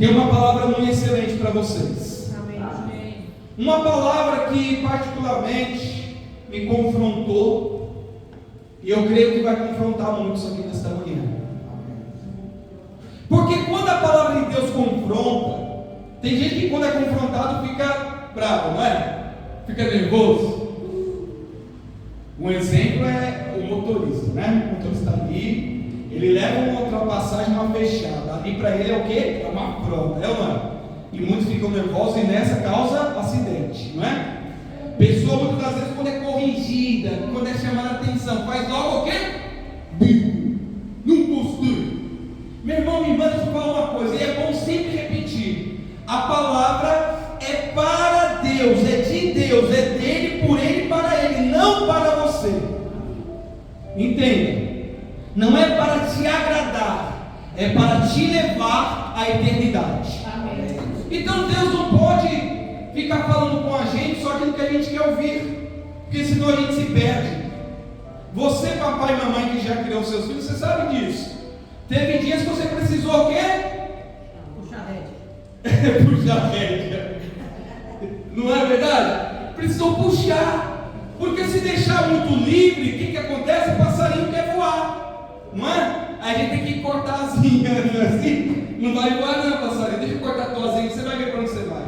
Tem uma palavra muito excelente para vocês. Amém. Uma palavra que particularmente me confrontou, e eu creio que vai confrontar muitos aqui nesta manhã. Porque quando a palavra de Deus confronta, tem gente que quando é confrontado fica bravo, não é? Fica nervoso. Um exemplo é o motorista, né? O motorista está ali, ele leva uma ultrapassagem, uma fechada. Ali para ele é o quê? É uma prova, é ou não é? E muitos ficam nervosos e nessa causa acidente, não é? Pessoa muitas das vezes quando é corrigida, quando é chamada a atenção, faz logo o quê? Bico, não gostei. Meu irmão, minha irmã, deixa eu falar uma coisa, e é bom sempre repetir: a palavra é para Deus, é de Deus, é dele, por ele, para ele, não para você. Entenda? Não é para te agradar, é para te levar à eternidade. Amém. Então Deus não pode ficar falando com a gente só aquilo que a gente quer ouvir, porque senão a gente se perde. Você, papai e mamãe que já criou seus filhos, você sabe disso. Teve dias que você precisou o quê? Puxa a rédea. Puxar a rédea. Não é verdade? Precisou puxar. Porque se deixar muito livre, o que acontece? O passarinho quer voar. Não é? Aí a gente tem que cortar as asinhas assim. Não vai voar não, passarinho. Deixa eu cortar a tua asinha, você vai ver para onde você vai.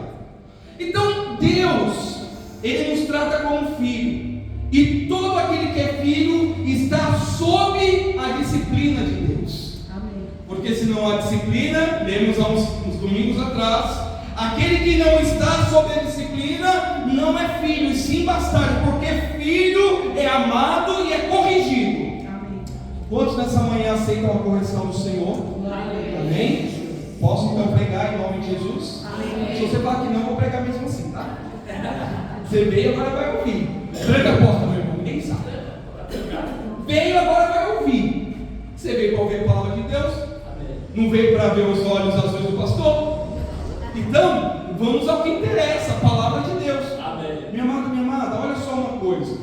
Então Deus, Ele nos trata como filho. E todo aquele que é filho está sob a disciplina de Deus. Amém. Porque se não há disciplina, lemos há uns domingos atrás, aquele que não está sob a disciplina não é filho, e sim bastardo, porque filho é amado e é corrigido. Amém. Quantos nessa manhã aceitam a correção do Senhor? Amém. Amém? Posso então pregar em nome de Jesus? Amém. Se você falar que não, eu vou pregar mesmo assim, tá? Você veio, agora vai ouvir. Tranca a porta, meu irmão, ninguém sabe. Veio, agora vai ouvir. Você veio para ouvir a palavra de Deus? Não veio para ver os olhos azuis do pastor? Então, vamos ao que interessa, a palavra de Deus. Amém. Minha amada, olha só uma coisa.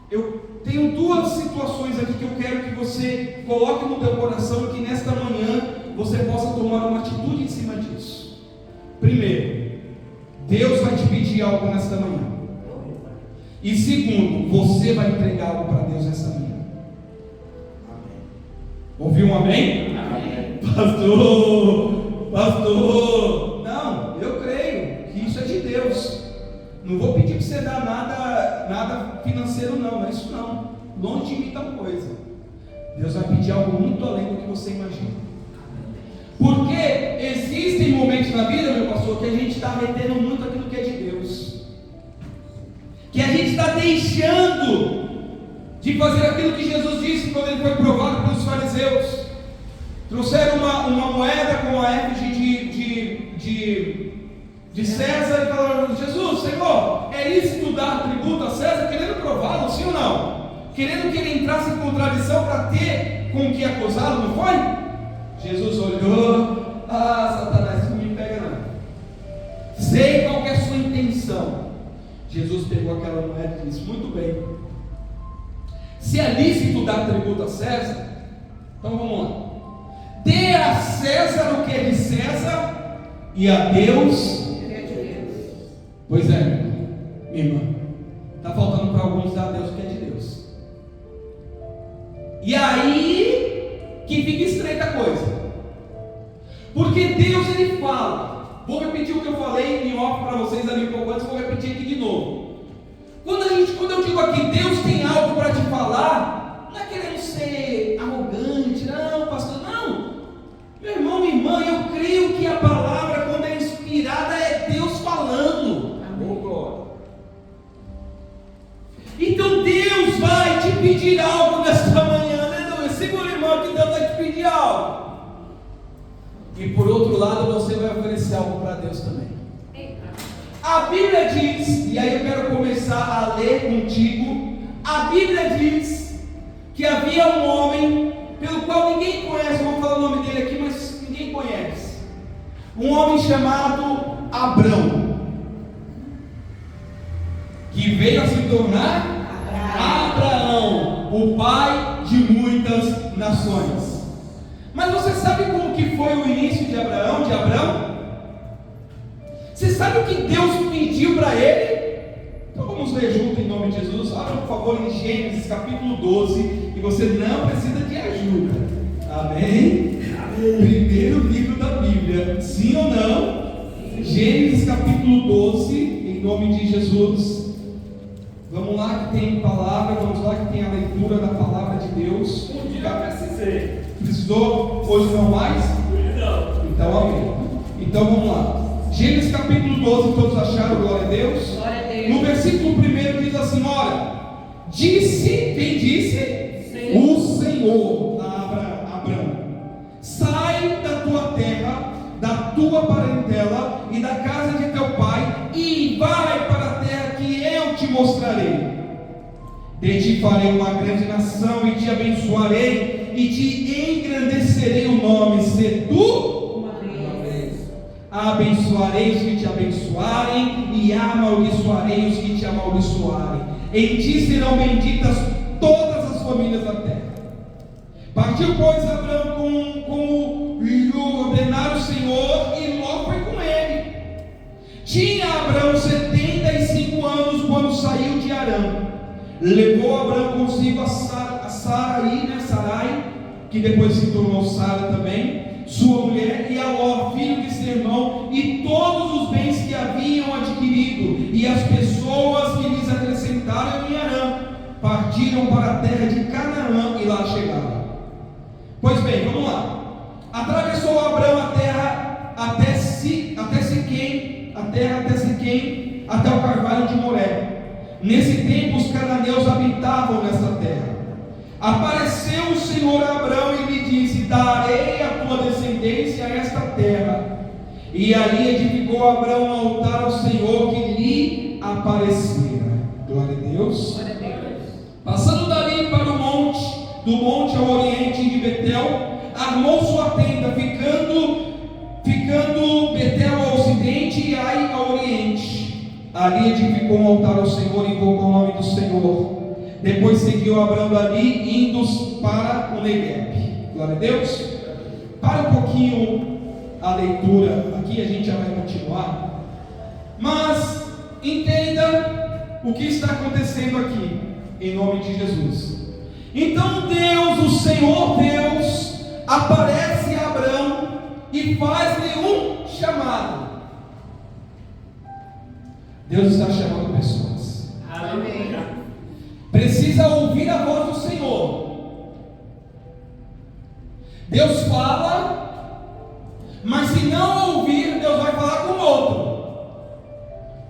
Eu tenho duas situações aqui que eu quero que você coloque no teu coração e que nesta manhã você possa tomar uma atitude em cima disso. Primeiro, Deus vai te pedir algo nesta manhã. E segundo, você vai entregar algo para Deus nesta manhã. Ouviu um amém? Amém. Pastor, não, eu creio que isso é de Deus. Não vou pedir para você dar nada financeiro não é isso não. Longe de mim tal coisa. Deus vai pedir algo muito além do que você imagina. Porque existem momentos na vida, meu pastor, que a gente está retendo muito aquilo que é de Deus. Que a gente está deixando de fazer aquilo que Jesus disse quando ele foi provado pelos fariseus. Trouxeram uma moeda com a efígie de César e falaram: Jesus, Senhor, é lícito dar tributo a César? Querendo prová-lo, sim ou não? Querendo que ele entrasse em contradição para ter com o que acusá-lo, não foi? Jesus olhou: Satanás, isso não me pega não. Sei qual que é a sua intenção. Jesus pegou aquela moeda e disse: muito bem, se é lícito dar tributo a César, então vamos lá. Dê a César o que é de César e a Deus. Pois é, minha irmã, está faltando para alguns dar a Deus o que é de Deus. E aí que fica estreita a coisa. Porque Deus, ele fala. Vou repetir o que eu falei em off para vocês ali um pouco antes, vou repetir aqui de novo. Quando eu digo aqui, Deus tem algo para te falar, não é querendo ser arrogante, não, pastor, não. Meu irmão, minha irmã, eu creio que a palavra, quando é inspirada, é Deus falando. Amém. Glória. Então Deus vai te pedir algo nesta manhã, aleluia. Segura, irmão, que Deus vai te pedir algo. E por outro lado, você vai oferecer algo para Deus também. A Bíblia diz, e aí eu quero começar a ler contigo. A Bíblia diz que havia um homem, pelo qual ninguém conhece, vou falar o nome dele aqui, mas ninguém conhece. Um homem chamado Abrão, que veio a se tornar Abraão, o pai de muitas nações. Mas você sabe como que foi foi o início de Abraão, Você sabe o que Deus pediu para ele? Então vamos ler junto em nome de Jesus. Abra por favor em Gênesis capítulo 12, e você não precisa de ajuda. Amém? Primeiro livro da Bíblia, sim ou não? Gênesis capítulo 12, em nome de Jesus. Vamos lá que tem palavra, vamos lá que tem a leitura da palavra de Deus. Um dia eu precisei. Precisou? Hoje não mais? Não. Então amém. Então vamos lá. Gênesis capítulo 12, todos acharam? Glória a Deus. Glória a Deus. No versículo 1 diz assim: ora, disse, quem disse? Senhor. O Senhor a Abraão: sai da tua terra, da tua parentela e da casa de teu pai, e vai para a terra que eu te mostrarei. De ti farei uma grande nação, e te abençoarei, e te engrandecerei o nome, se tu abençoarei os que te abençoarem, e amaldiçoarei os que te amaldiçoarem. Em ti serão benditas todas as famílias da terra. Partiu, pois, Abraão com o ordenar o Senhor, e Ló foi com ele. Tinha Abraão 75 anos quando saiu de Harã. Levou Abraão consigo a Sarai, que depois se tornou Sara também, sua mulher, e a Ló, filho de seu irmão, e todos os bens que haviam adquirido, e as pessoas que lhes acrescentaram em Harã. Partiram para a terra de Canaã e lá chegaram. Pois bem, vamos lá. Atravessou Abraão a terra até Siquém, até o carvalho de Moré. Nesse tempo os cananeus habitavam nessa terra. Apareceu o Senhor a Abraão e lhe disse: darei a tua descendência a esta terra. E ali edificou Abraão um altar ao Senhor que lhe aparecera. Glória a Deus. Glória a Deus. Passando dali para o monte, do monte ao oriente de Betel, armou sua tenda, ficando Betel ao ocidente e Ai ao oriente. Ali edificou um altar ao Senhor e invocou o nome do Senhor. Depois seguiu Abraão dali, indo para o Negueb. Glória a Deus. Para um pouquinho a leitura, aqui a gente já vai continuar. Mas entenda o que está acontecendo aqui, em nome de Jesus. Então Deus, o Senhor Deus, aparece a Abraão e faz-lhe um chamado. Deus está chamando pessoas. Amém. Precisa ouvir a voz do Senhor. Deus fala, mas se não ouvir, Deus vai falar com outro.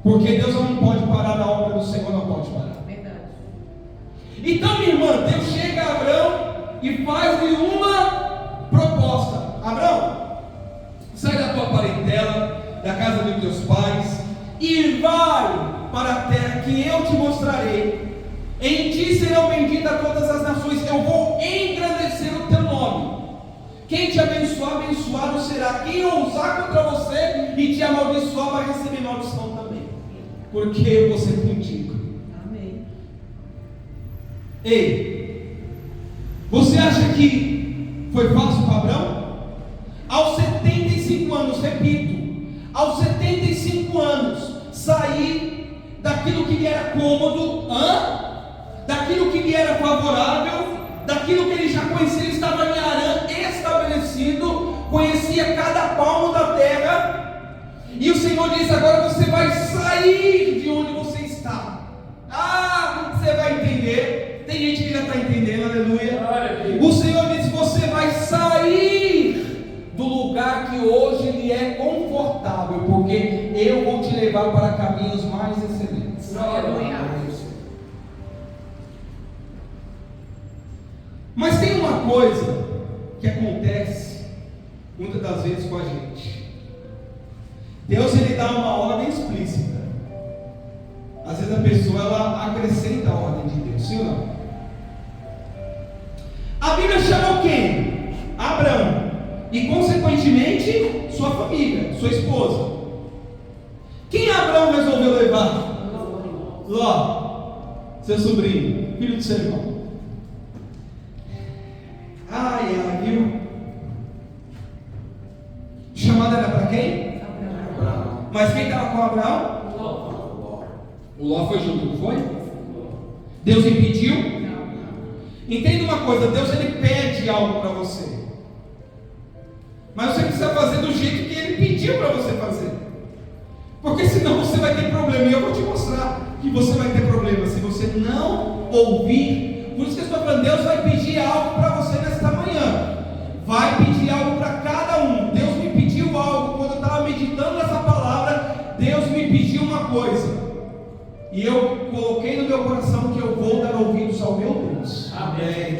Porque Deus não pode parar na obra do Senhor, não pode parar. Verdade. Então, minha irmã, Deus chega a Abraão e faz-lhe uma proposta. Abraão, sai da tua parentela, da casa dos teus pais, e vai para a terra que eu te mostrarei. Em ti serão benditas todas as nações. Eu vou engrandecer o teu nome. Quem te abençoar, abençoado será. Quem ousar contra você e te amaldiçoar, vai receber maldição também, porque eu vou ser contigo. Amém. Ei, você acha que foi fácil para Abraão? Aos 75 anos, repito, aos 75 anos, sair daquilo que lhe era cômodo, daquilo que lhe era favorável, daquilo que ele já conhecia. Ele estava em Harã estabelecido, conhecia cada palmo da terra, e o Senhor diz: agora você vai sair de onde você está. Você vai entender. Tem gente que já está entendendo, aleluia. O Senhor diz: você vai sair do lugar que hoje lhe é confortável, porque eu vou te levar para caminhos mais excelentes. Aleluia. Mas tem uma coisa que acontece muitas das vezes com a gente. Deus, ele dá uma ordem explícita. Às vezes a pessoa, ela acrescenta a ordem de Deus, sim ou não? A Bíblia chamou quem? Abraão. E consequentemente sua família, sua esposa. Quem Abraão resolveu levar? Ló, seu sobrinho, filho do seu irmão. Viu? Mas quem estava com Abraão? O Ló foi junto, não foi? Deus impediu? Entenda uma coisa, Deus ele pede algo para você, mas você precisa fazer do jeito que ele pediu para você fazer, porque senão você vai ter problema. E eu vou te mostrar que você vai ter problema se você não ouvir. Por isso que eu estou falando, Deus vai pedir algo para você nesta manhã, vai pedir algo para cada um. Deus me pediu algo quando eu estava meditando nessa palavra. Deus me pediu uma coisa, e eu coloquei no meu coração que eu vou dar ouvidos ao meu Deus. Amém.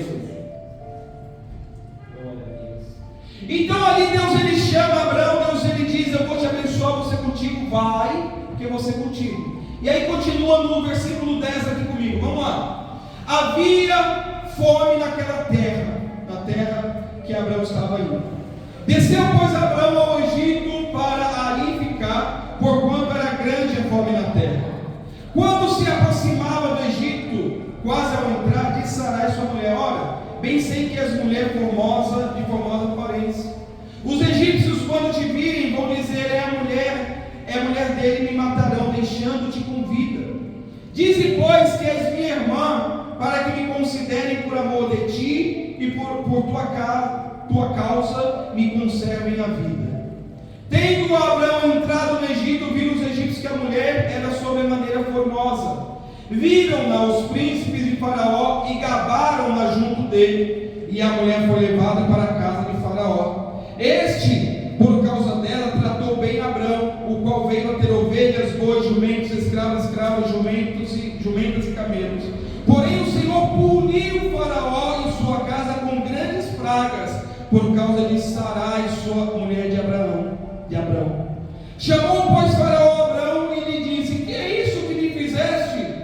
Então ali Deus ele chama Abraão, Deus ele diz: eu vou te abençoar, você contigo, vai, porque você contigo. E aí continua no versículo 10 aqui comigo, vamos lá. Havia fome naquela terra, na terra que Abraão estava indo. Desceu, pois, Abraão ao Egito para ali ficar, porquanto era grande a fome na terra. Quando se aproximava do Egito, quase ao entrar, disse Sarai sua mulher: ora, bem sei que és mulher formosa, de formosa aparência. Os egípcios, quando te virem, vão dizer: é a mulher dele, e me matarão, deixando-te com vida. Dize, pois, que és minha irmã, para que me considerem por amor de ti, e por tua causa me conservem a vida. Tendo Abraão entrado no Egito, viram os egípcios que a mulher era sobremaneira formosa. Viram-na os príncipes de Faraó e gabaram-na junto dele. E a mulher foi levada para a casa de Faraó. Este, por causa dela, tratou bem Abraão, o qual veio a ter ovelhas, bois, jumentos, escravas, jumentas e camelos. Porém o Senhor puniu Faraó e sua casa com grandes pragas, por causa de Sarai, sua mulher de Abraão. Chamou, pois, Faraó Abraão e lhe disse: que é isso que lhe fizeste?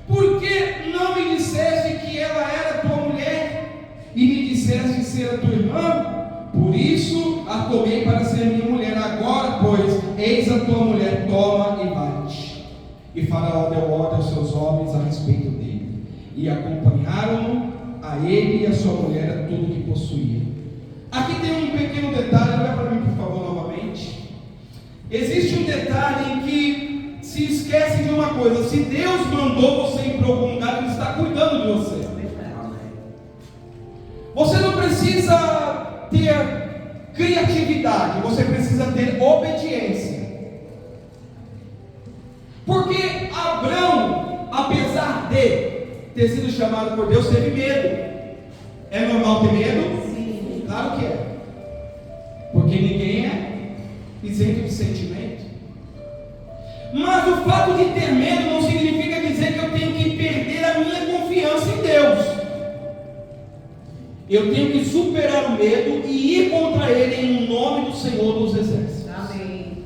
Por que não me disseste que ela era tua mulher, e me disseste ser a tua irmã? Por isso a tomei para ser minha mulher. Agora, pois, eis a tua mulher, toma e vai-te. E Faraó deu ordem aos seus homens a respeito dele, e acompanharam-no, a ele e a sua mulher, a tudo que possuía. Aqui tem um pequeno detalhe, olha para mim por favor novamente. Existe um detalhe em que se esquece de uma coisa: se Deus mandou você ir para algum lugar, Ele está cuidando de você. Você não precisa ter criatividade, você precisa ter obediência. Porque Abraão, apesar de ter sido chamado por Deus, teve medo. É normal ter medo? Sim. Claro que é. Porque ninguém é isento de sentimento. Mas o fato de ter medo não significa dizer que eu tenho que perder a minha confiança em Deus. Eu tenho que superar o medo e ir contra ele em nome do Senhor dos Exércitos. Amém.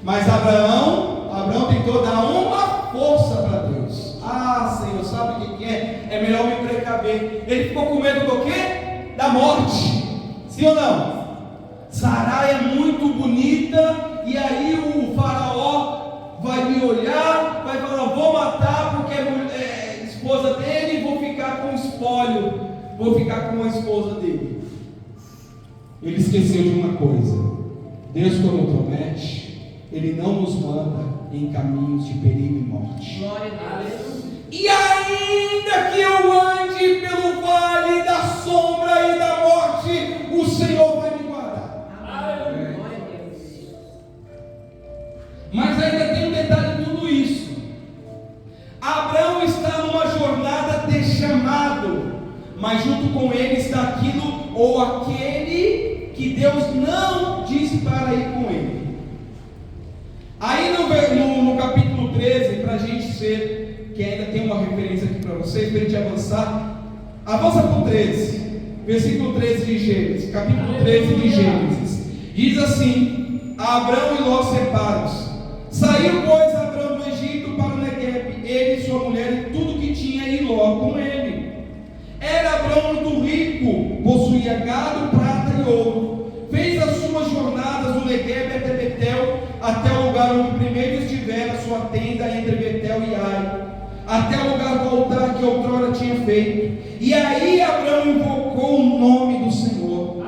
Mas Abraão tentou dar uma força para Deus. Ah, Senhor, sabe o que é? É melhor me precaver. Ele ficou com medo do quê? Da morte. Sim ou não? Sarai é muito bonita, e aí o Faraó vai me olhar, vai falar: vou matar porque é esposa dele, e vou ficar com o espólio, vou ficar com a esposa dele. Ele esqueceu de uma coisa: Deus, quando promete, Ele não nos manda em caminhos de perigo e morte. Glória a Deus. E ainda que eu ande pelo vale da sombra e da morte, o Senhor vai me guardar. Amém. Glória a Deus. Mas ainda tem um detalhe em tudo isso. Abraão está numa jornada de chamado, mas junto com ele está aquilo ou aquele que Deus não disse para ir com ele. Aí no capítulo 13, para a gente ser, que ainda tem uma referência aqui para vocês, para a gente avançar, avança para o 13, versículo 13 de Gênesis, capítulo 13 de Gênesis, diz assim: Abraão e Ló separam-se. Saiu, pois, Abraão do Egito para o Negueb, ele e sua mulher e tudo que tinha, e Ló com ele. Era Abraão muito rico, possuía gado, prata e ouro. Fez as suas jornadas do Negueb até Betel, até o lugar onde primeiro estivera a sua tenda entre Betel e Ai, até o lugar do altar que outrora tinha feito. E aí Abraão invocou o nome do Senhor.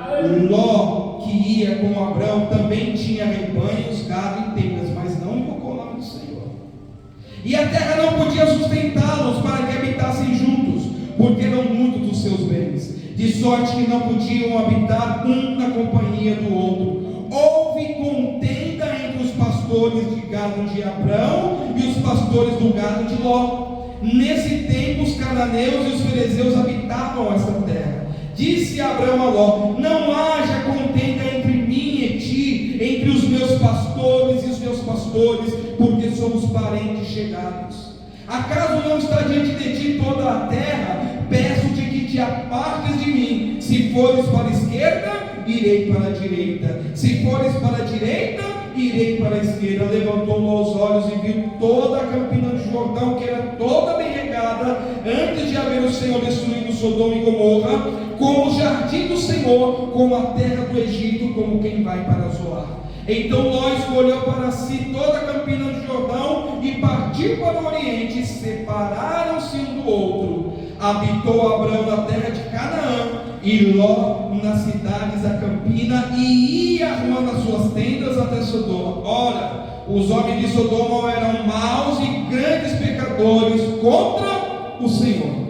Ló, que ia havia com Abrão também tinha rebanhos, gado e tendas, mas não invocou o nome do Senhor. E a terra não podia sustentá-los para que habitassem juntos, porque eram muitos os seus bens, de sorte que não podiam habitar um na companhia do outro. Houve contenda entre os pastores de gado de Abrão e os pastores do gado de Ló. Nesse tempo os cananeus e os ferezeus habitavam essa terra. Disse Abrão a Ló: não haja contenda entre mim e ti, entre os meus pastores e os meus pastores, porque somos parentes chegados. Acaso não está diante de ti toda a terra? Peço-te que te apartes de mim. Se fores para a esquerda, irei para a direita. Se fores para a direita, irei para a esquerda. Levantou os olhos e viu toda a campina do Jordão, que era toda bem regada, antes de haver o Senhor destruído Sodoma e Gomorra, como o jardim do Senhor, como a terra do Egito, como quem vai para Zoar. Então Ló escolheu para si toda a campina do Jordão e partiu para o oriente. Separaram-se um do outro. Habitou Abrão na terra de Canaã e Ló nas cidades da campina, e ia armando as suas tendas até Sodoma. Ora, os homens de Sodoma eram maus e grandes pecadores contra o Senhor.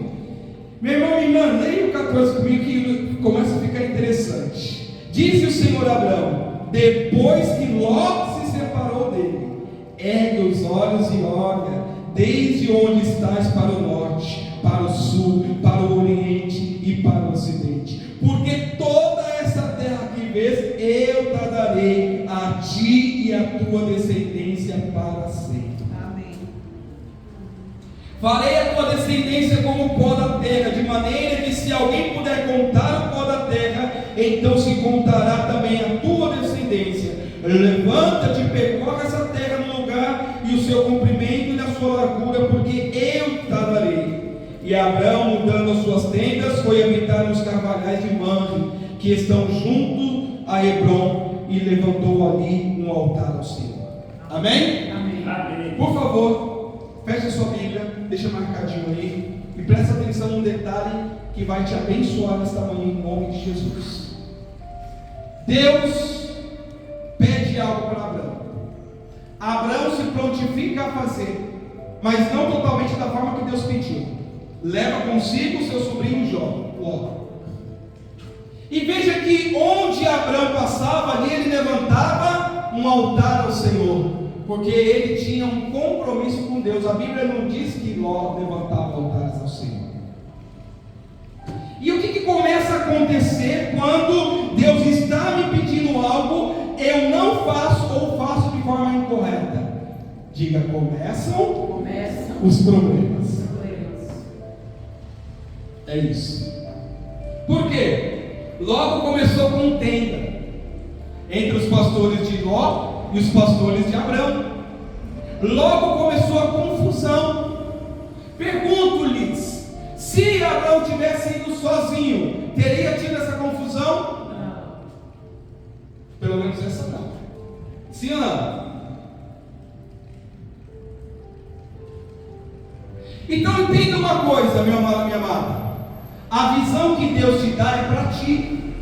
Meu irmão, minha irmã, leia o 14 comigo que começa a ficar interessante. Disse o Senhor a Abrão, depois que Ló se separou dele: ergue os olhos e olha, desde onde estás para o norte, para o sul, para o oriente e para o ocidente. Porque toda essa terra que vês, eu te darei a ti e a tua descendência para sempre. Amém. Farei a tua descendência como o pó da terra, de maneira que se alguém puder contar o pó da terra, então se contará também a tua descendência. Levanta-te, percorre essa terra no lugar e o seu comprimento e a sua largura, porque eu te darei. E Abrão, mudando as suas tendas, foi habitar nos carvalhais de Mamre, que estão junto a Hebrom, e levantou ali um altar ao Senhor. Amém? Amém. Amém. Por favor, feche a sua Bíblia, deixa marcadinho aí, e presta atenção num detalhe que vai te abençoar nesta manhã, em nome de Jesus. Deus pede algo para Abrão. Abrão se prontifica a fazer, mas não totalmente da forma que Deus pediu. Leva consigo seu sobrinho Ló. E veja que onde Abrão passava, ali ele levantava um altar ao Senhor, porque ele tinha um compromisso com Deus. A Bíblia não diz que Ló levantava altares ao Senhor. E o que começa a acontecer quando Deus está me pedindo algo, eu não faço ou faço de forma incorreta? Diga, começam os problemas. É isso. Por quê? Logo começou contenda entre os pastores de Ló e os pastores de Abrão. Logo começou a confusão. Pergunto-lhes: se Abrão tivesse ido sozinho, teria tido essa confusão? Não. Pelo menos essa não. Sim ou não? Então entenda uma coisa, meu amado, minha amada. A visão que Deus te dá é para ti.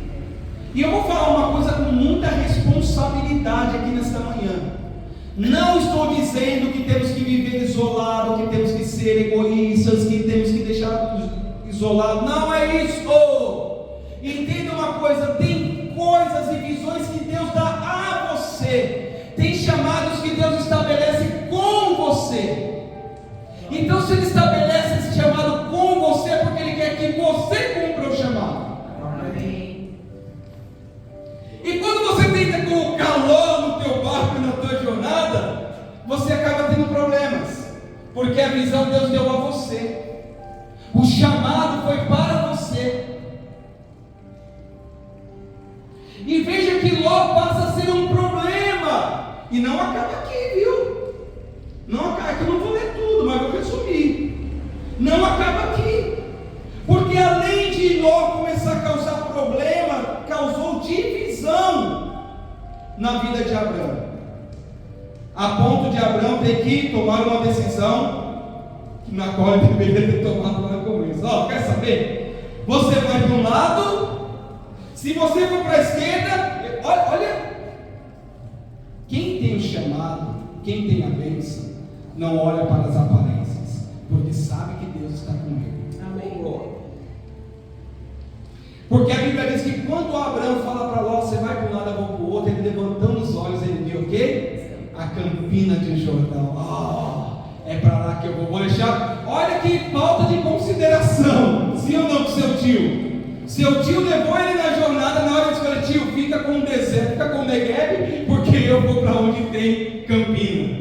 E eu vou falar uma coisa com muita responsabilidade aqui nesta manhã. Não estou dizendo que temos que viver isolado, que temos que ser egoístas, que temos que deixar isolado. Não é isso. Entenda uma coisa: tem coisas e visões que Deus dá a você. Tem chamados que Deus estabelece com você. Então, se Ele estabelece esse chamado com você, é porque Ele quer que você cumpra o chamado. Amém. E quando você tenta colocar Ló no teu barco e na tua jornada, você acaba tendo problemas, porque a visão Deus deu a você. O chamado foi para você. E veja que Ló passa a ser um problema. E não acaba aqui, viu? Não acaba aqui, eu não vou ler tudo, mas vou resumir. Não acaba aqui. Porque além de Ló começar a causar problema, causou divisão na vida de Abrão. A ponto de Abrão ter que tomar uma decisão na qual ele deveria ter tomado lá no começo. Quer saber? Você vai para um lado, se você for para a esquerda, olha, quem tem o chamado, quem tem a bênção, não olha para as aparências, porque sabe que Deus está com ele. Amém. Porque a Bíblia diz que quando Abraão fala para Ló, você vai para um lado, eu vou para o outro, ele levantando os olhos, ele viu o quê? A campina de Jordão. É para lá que eu vou deixar. Olha que falta de consideração, sim ou não, com seu tio? Seu tio levou ele na jornada, na hora de escolher, tio, fica com o deserto, fica com o Negueb, porque eu vou para onde tem campina.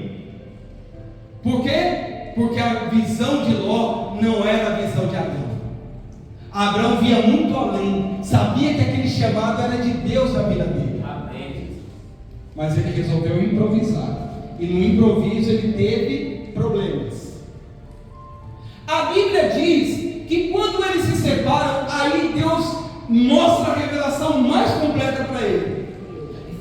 Por quê? Porque a visão de Ló não era a visão de Abraão. Abraão via muito além, sabia que aquele chamado era de Deus na vida dele. Amém. Mas ele resolveu improvisar, e no improviso ele teve problemas. A Bíblia diz que quando eles se separam, aí Deus mostra a revelação mais completa para ele.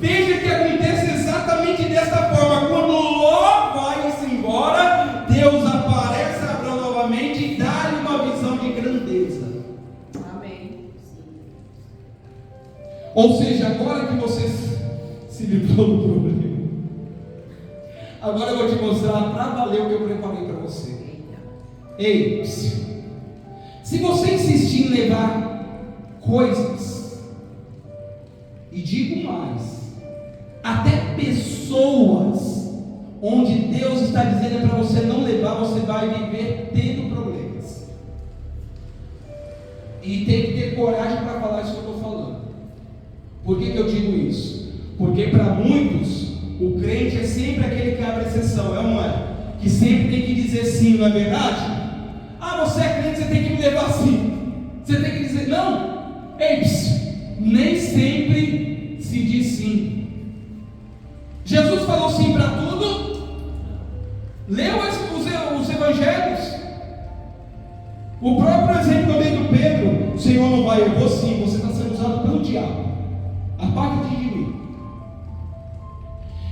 Veja que acontece exatamente dessa forma. Quando Ló vai-se embora, Deus aparece a Abraão novamente e dá-lhe uma visão de grandeza. Amém. Ou seja, agora que você se livrou do problema, agora eu vou te mostrar para valer o que eu preparei para você. Ei, se você insistir em levar coisas, e digo mais, até pessoas, onde Deus está dizendo para você não levar, você vai viver tendo problemas. E tem que ter coragem para falar isso que eu estou falando. Por que eu digo isso? Porque para muitos, o crente é sempre aquele que abre exceção, é ou não é? Que sempre tem que dizer sim, não é verdade? Ah, você é crente, você tem que me levar sim. Você tem que dizer, não, ei, nem sempre se diz sim. Jesus falou sim para tudo. Leu os evangelhos. O próprio exemplo que eu dei do Pedro, o Senhor não vai, eu vou sim, você está sendo usado pelo diabo. Aparta-te de mim.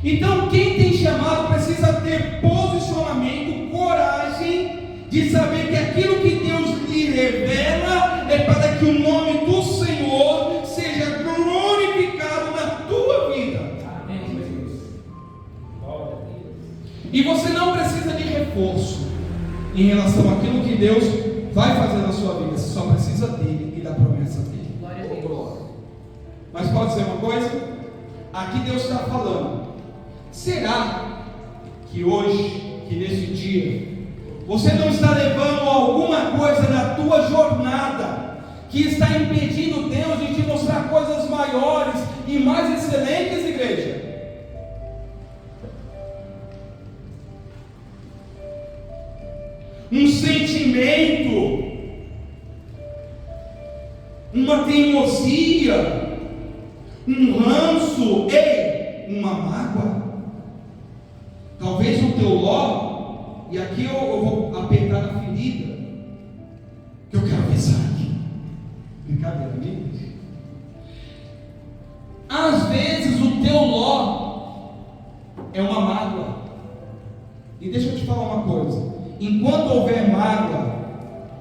Então, quem tem chamado precisa ter posicionamento, coragem de saber que aquilo que Deus lhe revela é para que o nome do Senhor seja glorificado na tua vida. Amém, Jesus. Glória a Deus. E você não precisa de reforço em relação àquilo que Deus vai fazer na sua vida. Você só precisa dele e da promessa dele. Glória a Deus. Mas pode ser uma coisa? Aqui Deus está falando. Será que hoje, que nesse dia, você não está levando alguma coisa na tua jornada que está impedindo Deus de te mostrar coisas maiores e mais excelentes, igreja? Um sentimento, uma teimosia, um ranço, uma mágoa. Talvez o teu Ló, e aqui eu vou apertar na ferida, que eu quero pensar aqui. Brincadeira, gente. Às vezes o teu Ló é uma mágoa. E deixa eu te falar uma coisa. Enquanto houver mágoa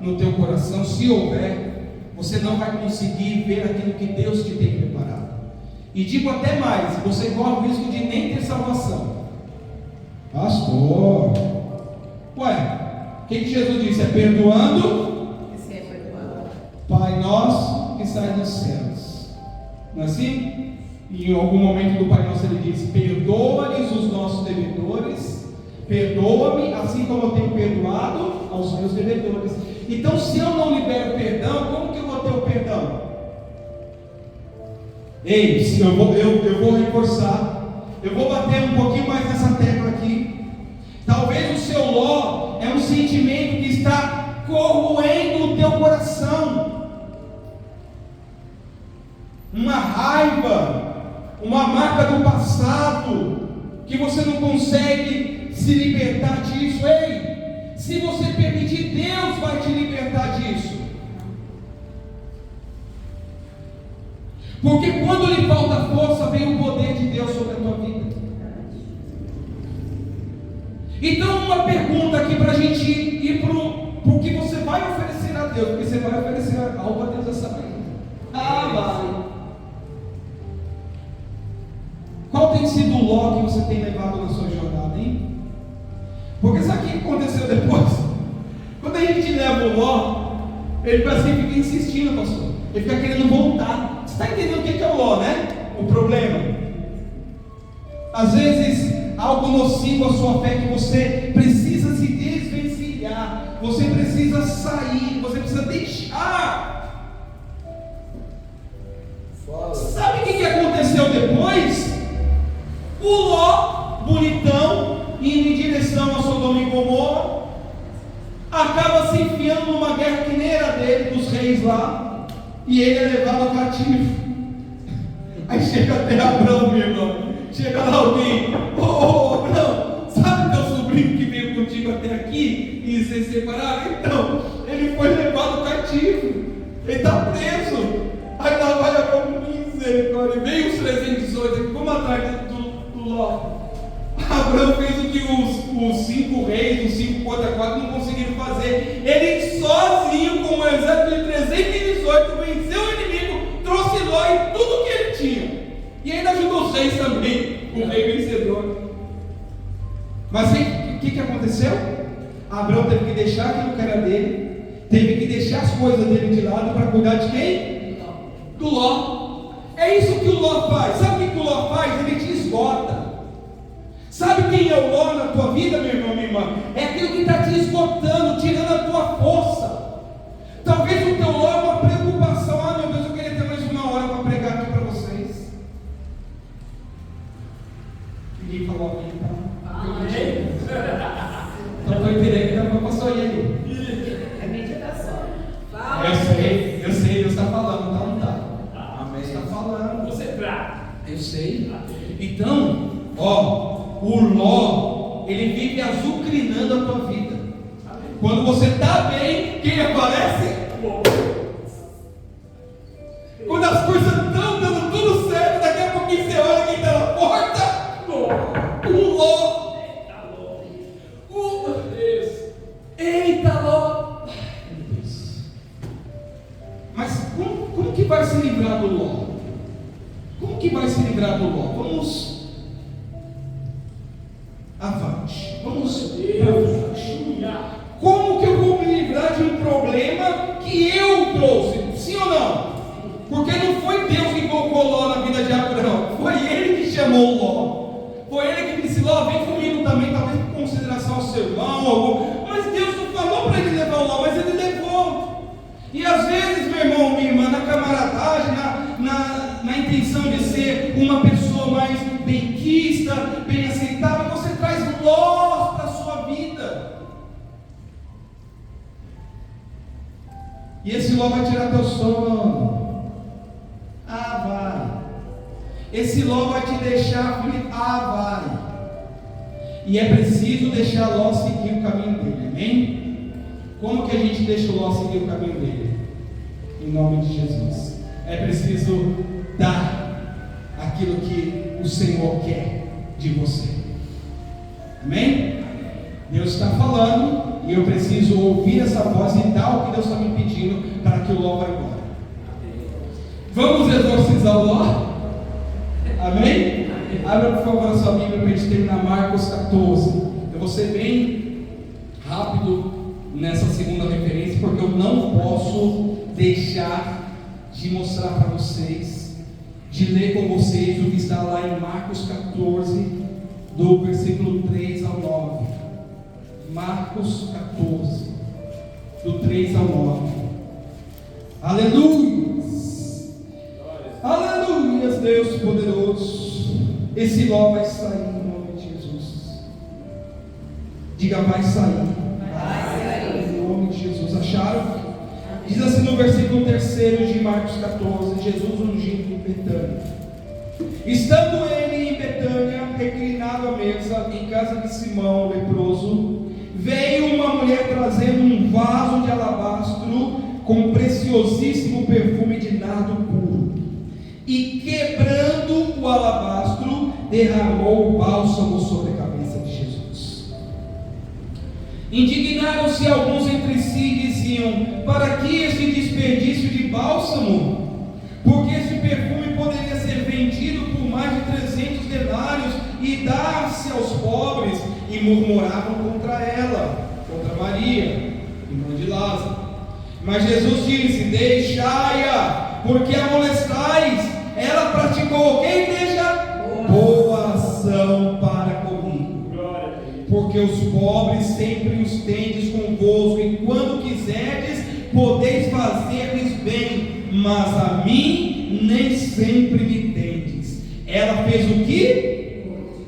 no teu coração, se houver, você não vai conseguir ver aquilo que Deus te tem preparado. E digo até mais, você corre o risco de nem ter salvação. Pastor, o que Jesus disse? É perdoando, Esse é perdoado. Pai nosso que sai dos céus. Não é assim? E em algum momento do Pai Nosso ele diz: perdoa-lhes os nossos devedores, perdoa-me assim como eu tenho perdoado aos meus devedores. Então, se eu não libero perdão, como que eu vou ter o perdão? Ei, eu vou reforçar. Eu vou bater um pouquinho mais nessa tecla aqui. Talvez o seu Ló é um sentimento que está corroendo o teu coração. Uma raiva, uma marca do passado, que você não consegue se libertar disso. Ei, se você permitir, Deus vai te libertar disso. Porque quando lhe falta força, vem o poder de Deus sobre a tua vida. Então, uma pergunta aqui para a gente ir para o que você vai oferecer a Deus, porque você vai oferecer algo a Deus essa manhã. Vai. tem sido o Ló que você tem levado na sua jornada, hein? Porque sabe o que aconteceu depois? Quando a gente leva o Ló, ele parece que fica insistindo, pastor. Ele fica querendo voltar. Você está entendendo o que é o Ló, né? O problema. Às vezes, algo nocivo à sua fé que você precisa se desvencilhar. Você precisa sair. Você precisa deixar. Sabe o que aconteceu depois? O Ló, bonitão, indo em direção a Sodoma e Gomorra, acaba se enfiando numa guerra que nem era dele, dos reis lá, e ele é levado cativo. Aí chega até Abrão, meu irmão. Chega lá alguém: ô Abrão, sabe teu sobrinho que veio contigo até aqui e se separaram? Então, ele foi levado cativo, ele está preso. Aí lá vai Abrão, misericórdia. Veio os 318 aqui, vamos atrás do Ló. Abraão fez o que os 5 reis, os 5 contra 4 não conseguiram fazer. Ele sozinho, com um exército de 318, venceu o inimigo, trouxe Ló e tudo que ele tinha. E ainda ajudou os reis também, o rei vencedor. Mas o que aconteceu? Abraão teve que deixar aquilo que era dele, teve que deixar as coisas dele de lado para cuidar de quem? Do Ló. É isso que o Ló faz. Sabe o que o Ló faz? Ele te esgota. Sabe quem é o Ló na tua vida, meu irmão, minha irmã? É aquilo que está te esgotando, tirando a tua força. Talvez o teu Ló é uma preocupação. Ah, meu Deus, eu queria ter mais uma hora para pregar aqui para vocês. Ninguém falou amém, tá? Amém. Então estou entendendo que dá para passar aí. É meditação. Eu sei, Deus está falando, tá? Não está? Amém. Está falando. Você pra. Eu sei. Então, o Ló, ele vive azucrinando a tua vida. Quando você está bem, quem aparece? Quando as coisas estão dando tudo certo, daqui a pouquinho você olha quem está na porta. O Ló. Eita, Ló. Meu Deus. Mas como que vai se livrar do Ló? Como que vai se livrar do Ló? Vamos avante. Vamos avante. Como que eu vou me livrar de um problema que eu trouxe? Sim ou não? Porque não foi Deus que colocou Ló na vida de Abraão. Foi ele que chamou Ló. Foi ele que disse: Ló, vem comigo também, talvez por consideração ao seu irmão. Mas Deus não falou para ele levar o Ló, mas ele levou. E às vezes, meu irmão, minha irmã, na camaradagem, na intenção de ser uma pessoa mais benquista, bem aceitável, você traz Ló para a sua vida. E esse Ló vai tirar teu sono. Ah, vai. Esse Ló vai te deixar aflito. Ah, vai. E é preciso deixar Ló seguir o caminho dele. Amém? Como que a gente deixa o Ló seguir o caminho dele? Em nome de Jesus. É preciso dar aquilo que o Senhor quer de você. Amém? Deus está falando e eu preciso ouvir essa voz e dar o que Deus está me pedindo para que o Ló vá embora. Vamos exorcizar o Ló? Amém? Abra por favor a sua Bíblia para a gente terminar Marcos 14. Eu vou ser bem rápido nessa segunda referência, porque eu não posso deixar de mostrar para vocês, de ler com vocês o que está lá em Marcos 14, do versículo 3 ao 9. Marcos 14, do 3 ao 9. Aleluia! Aleluia, Deus poderoso. Esse Ló vai sair em nome de Jesus. Diga: vai sair. Vai sair. Em nome de Jesus. Acharam? Diz assim no versículo 3 de Marcos 14: Jesus ungindo em Betânia. Estando ele em Betânia, reclinado à mesa, em casa de Simão, leproso, veio uma mulher trazendo um vaso de alabastro com preciosíssimo perfume de nardo puro, e quebrando o alabastro, derramou o bálsamo sobre a cabeça de Jesus. Indignaram-se alguns entre si e diziam: para que esse desperdício de bálsamo? Porque esse perfume poderia ser vendido vendido por mais de 300 denários e dá-se aos pobres. E murmuravam contra ela, contra Maria, irmã de Lázaro. Mas Jesus disse: deixai-a, porque a molestais. Ela praticou o que, igreja? Boa ação para comigo. Porque os pobres sempre os tendes convosco, e quando quiserdes, podeis fazer-lhes bem, mas a mim nem sempre me tendes. Ela fez o que?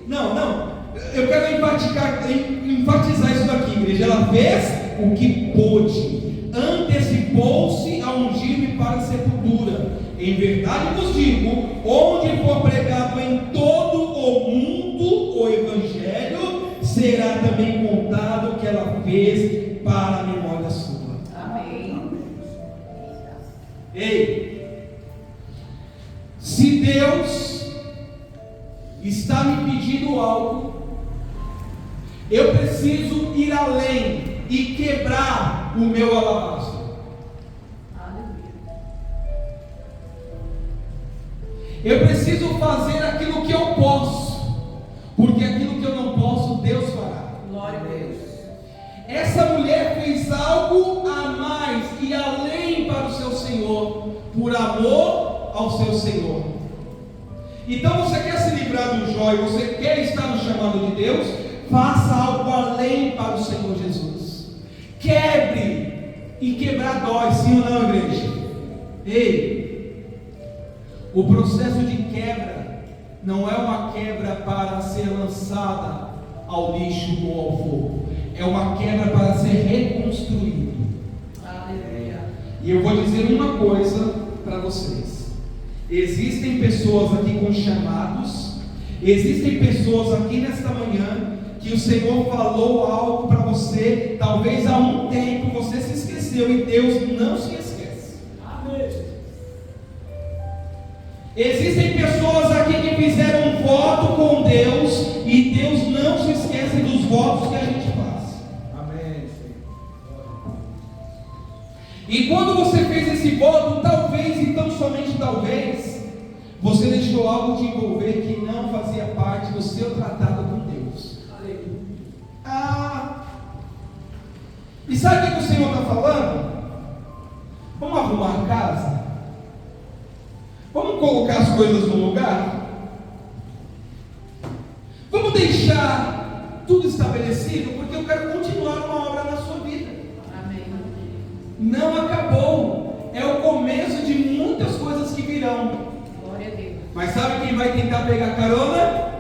Não, eu quero enfatizar isso daqui, igreja. Ela fez o que pôde, antecipou-se a ungir-me para a sepultura. Em verdade vos digo, onde for pregado em todo o mundo o Evangelho, será também contado o que ela fez para a memória sua. Amém. Ei, se Deus está me pedindo algo, eu preciso ir além e quebrar o meu alabastro. Eu preciso fazer aquilo que eu posso, porque aquilo que eu não posso, Deus fará. Glória a Deus. Essa mulher fez algo a mais e além para o seu Senhor, por amor ao seu Senhor. Então você quer se livrar do jóio, você quer estar no chamado de Deus, faça algo além para o Senhor Jesus. Quebre, e quebrar dói, sim ou não, igreja? Ei, o processo de quebra não é uma quebra para ser lançada ao lixo ou ao fogo, é uma quebra para ser reconstruído. Aleluia. E eu vou dizer uma coisa para vocês: existem pessoas aqui com chamados, existem pessoas aqui nesta manhã que o Senhor falou algo para você, talvez há um tempo você se esqueceu, e Deus não se esquece. Amém. Existem pessoas aqui que fizeram um voto com Deus, e Deus não se esquece dos votos que a gente faz. Amém. E quando você fez esse voto, talvez, e tão somente talvez, você deixou algo de envolver que não fazia parte do seu tratado com Deus. E sabe o que o Senhor está falando? Vamos arrumar a casa? Vamos colocar as coisas no lugar? Vamos deixar tudo estabelecido? Porque eu quero continuar uma obra na sua vida. Amém. Não acabou. É o começo de muitas coisas que virão. Glória a Deus. Mas sabe quem vai tentar pegar carona?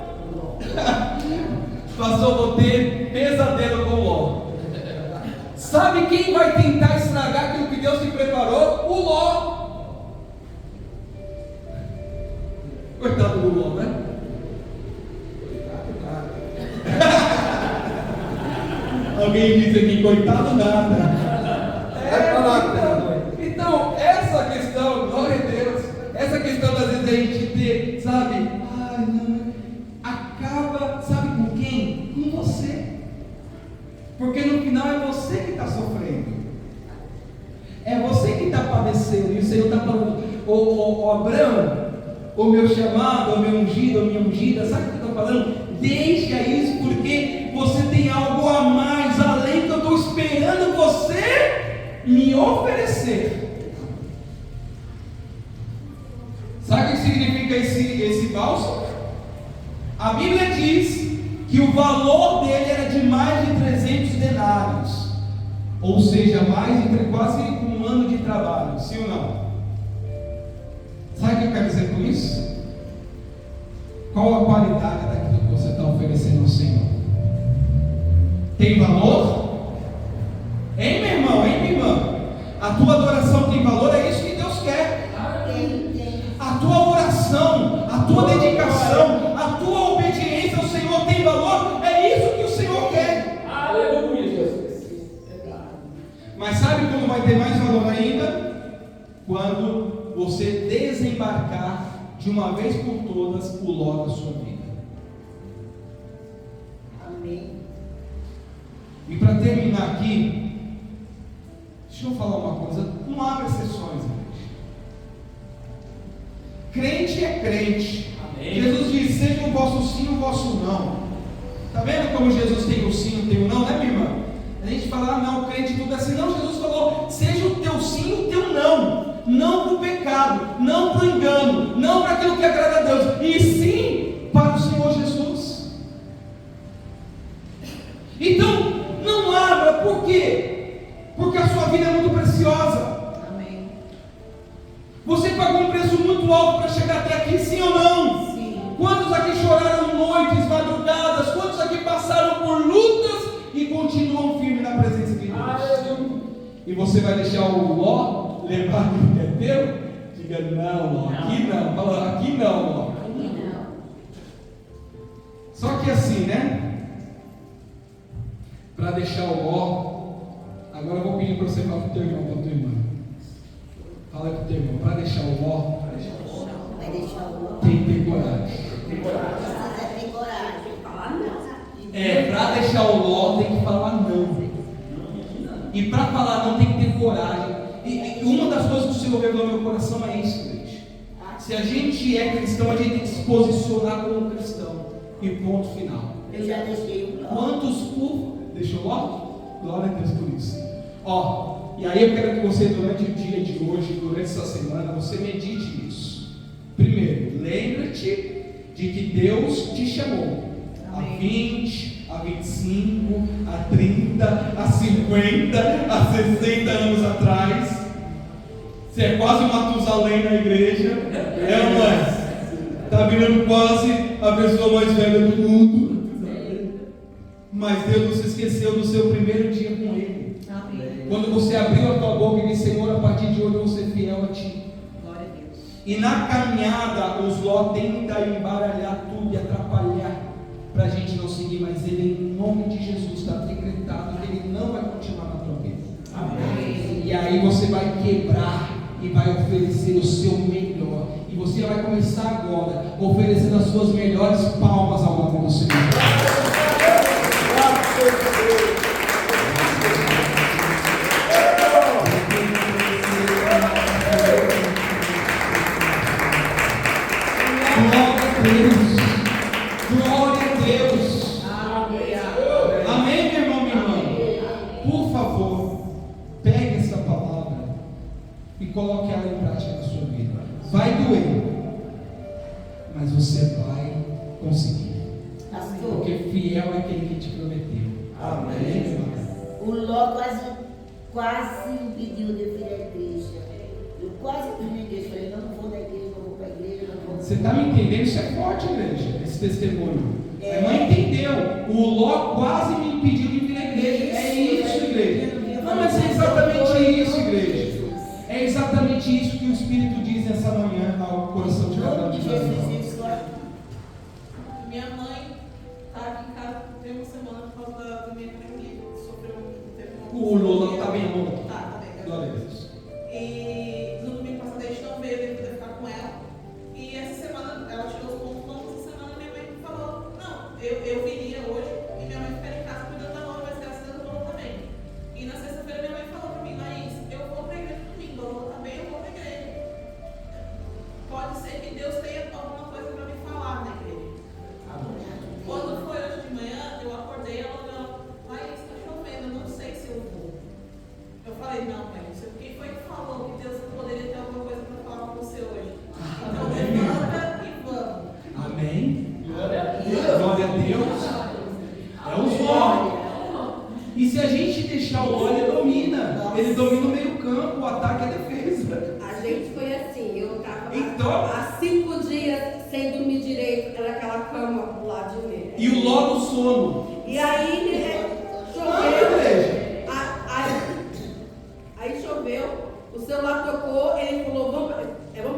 Pastor, vou ter pesadelo com o Ló. Sabe quem vai tentar estragar aquilo que Deus te preparou? O Ló. Coitado do Ló, né? Alguém diz aqui, coitado nada. Então, essa questão, glória a Deus, essa questão das vezes a gente ter, sabe, não, acaba, sabe com quem? Com você. Porque no final é você que está sofrendo, é você que está padecendo, e o Senhor está falando: ô Abraão, o meu chamado, o meu ungido, a minha ungida, sabe o que eu estou falando? Deixa isso, porque você tem algo a mais, além que eu estou esperando você me oferecer. Sabe o que significa esse bálsamo? A Bíblia diz que o valor dele era de mais de 300 denários, ou seja, mais de quase um ano de trabalho, sim ou não? Sabe o que eu quero dizer com isso? Qual a qualidade daquilo que você está oferecendo ao Senhor? Tem valor? Hein, meu irmão? Hein, minha irmã? A tua adoração tem valor? É isso que Deus quer. A tua oração, a tua dedicação, a tua obediência ao Senhor tem valor? É isso que o Senhor quer. Aleluia, Jesus. Mas sabe quando vai ter mais valor ainda? Quando você desembarcar de uma vez por todas o Ló da sua vida. Amém. E para terminar aqui, deixa eu falar uma coisa: não abre exceções, gente. Crente é crente. Jesus diz: seja o vosso sim o vosso não. Está vendo como Jesus tem o sim e tem o não, né, minha irmã? A gente fala: não, crente tudo é assim. Não, Jesus falou: seja o teu sim e o teu não. Não para o pecado, não para o engano, não para aquilo que agrada a Deus, e sim para o Senhor Jesus. Então, não abra, por quê? Porque a sua vida é muito preciosa. Amém. Você pagou um preço muito alto para chegar até aqui, sim ou não? Sim. Quantos aqui choraram noites, madrugadas? Quantos aqui passaram por lutas e continuam firmes na presença de Deus? E você vai deixar o Ló levar aquilo que é teu? Diga: não, Ló, aqui não. Fala: aqui não, Ló. Só que assim, né? Para deixar o Ló, agora eu vou pedir para você falar para o teu irmão, para a tua irmã. Fala para o teu irmão: para deixar o Ló, Vai deixar o outro. tem que ter coragem. Tem coragem. Falar não. Para deixar o Ló, tem que falar não. E para falar não, tem que ter coragem. E uma das coisas que o Senhor revelou no meu coração é isso, gente. Se a gente é cristão, a gente tem que se posicionar como cristão. E ponto final. Eu já deixei o Ló. Quantos deixou o Ló? Glória a Deus por isso. E aí eu quero que você, durante o dia de hoje, durante essa semana, você medite isso. Primeiro, lembra-te de que Deus te chamou. Amém. A 20, a 25, a 30, a 50, a 60 anos atrás. Você é quase Matusalém na igreja. É ou não é? Está virando quase a pessoa mais velha do mundo. Mas Deus não se esqueceu do seu primeiro dia com Ele. Amém. Quando você abriu a tua boca e disse: Senhor, a partir de hoje eu vou ser fiel a Ti. Glória a Deus. E na caminhada, os Ló tentam embaralhar tudo e atrapalhar para a gente não seguir, mas Ele, em nome de Jesus, está decretado que Ele não vai continuar na tua vida. Amém. E aí você vai quebrar e vai oferecer o seu melhor. E você vai começar agora oferecendo as suas melhores palmas ao nome do Senhor. Glória a Deus. Amém, meu irmão, minha irmã? Por favor, pegue essa palavra e coloque ela em prática na sua vida. Vai doer, mas você vai conseguir. Porque fiel é aquele que te prometeu. Amém. O Ló quase impediu de vir à igreja. Eu quase fui na igreja. Falei: não vou na igreja, não vou para a igreja, não vou. Você está me entendendo? Isso é forte, igreja, esse testemunho. A irmã entendeu. O Ló quase me impediu de vir à igreja. É isso, igreja. Não, mas é exatamente isso, igreja. É exatamente isso que o Espírito diz nessa manhã ao coração de cada um de nós. Minha mãe está aqui em casa tem uma semana por causa da minha pneumonia. Teve O Lula está bem bom. Tá bem. Glória a Deus. E no domingo passado a gente não veio, eu poder ficar com ela. E essa semana ela tirou os pontos longos. Essa semana minha mãe falou: não, eu viria hoje e minha mãe ficaria em casa cuidando da Lola, mas graças a Deus a Lola também. E na sexta-feira minha mãe falou para mim: Laís, eu vou para a igreja no domingo, a Lola tá bem, eu vou para a igreja. Pode ser que Deus tenha alguma coisa para me falar na igreja. Quando foi hoje de manhã, eu acordei, ela olhou: Laís, está chovendo, eu não sei se eu vou. Eu falei: não, pai, não sei quem foi que falou que Deus poderia ter alguma coisa para falar com você hoje. Então levanta e vamos. Amém. Glória a Deus. É o Ló. E se a gente deixar o Ló, ele domina. Ele domina o meio campo, o ataque e a defesa. A gente foi assim, eu estava Então, há 5 dias sem dormir direito, naquela cama do lado de mim. e o Ló do sono. E aí Ah, choveu, igreja. aí choveu, o celular tocou, ele falou: vamos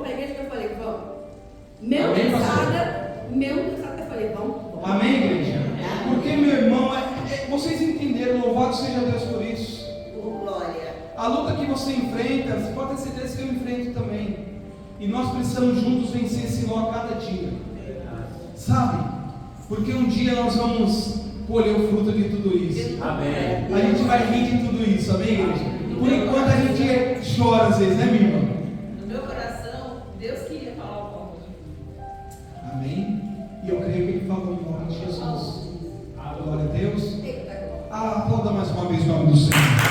pra igreja? Eu falei: vamos. Mesmo Amém, cansada, eu falei: vamos. Amém, igreja? Porque, meu irmão, vocês entenderam, louvado seja Deus por isso. Glória. A luta que você enfrenta, você pode ter certeza que eu enfrento também. E nós precisamos juntos vencer esse Ló a cada dia. Sabe? Porque um dia nós vamos colher o fruto de tudo isso. Amém. A gente vai rir de tudo isso, amém, igreja? Por enquanto a gente chora às vezes, né, minha irmã? No meu coração, Deus queria falar alguma coisa. Amém? mais uma vez o nome do Senhor.